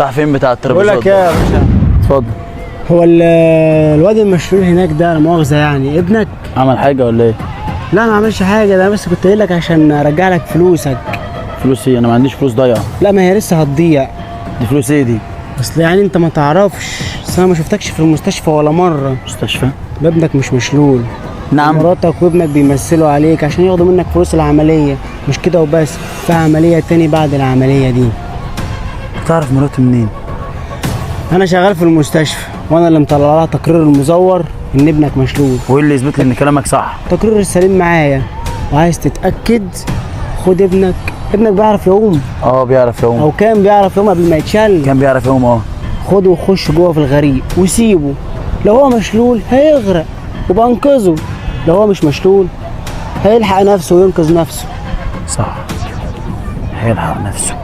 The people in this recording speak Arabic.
راح فين بتاع بقول الترابيزات لك ايه يا باشا، اتفضل. هو الواد المشلول هناك ده لا مؤاخذة يعني ابنك؟ عمل حاجه ولا ايه؟ لا ما عملش حاجة، ده أنا بس كنت قايل لك عشان ارجع لك فلوسك. فلوس ايه؟ انا ما عنديش فلوس ضايعه. لا ما هي لسه هتضيع. دي فلوس ايه دي؟ اصل يعني انت ما تعرفش، بس انا ما شفتكش في المستشفى ولا مرة. مستشفى؟ ابنك مش مشلول. نعم. مراتك وابنك بيمثلوا عليك عشان ياخدوا منك فلوس العملية، مش كده وبس، في عملية تاني بعد العملية دي. تعرف مراتي منين؟ انا شغال في المستشفى وانا اللي مطلع لها تقرير المزور ان ابنك مشلول. وايه اللي يثبت لي ان كلامك صح؟ التقرير السليم معايا، وعايز تتأكد خد ابنك بيعرف يعوم بيعرف يعوم. او كان بيعرف يعوم قبل ما يتشل. كان بيعرف يعوم. خده وخش جوه في الغريق وسيبه، لو هو مشلول هيغرق وبأنقذه، لو هو مش مشلول هيلحق نفسه وينقذ نفسه. صح، هيلحق نفسه.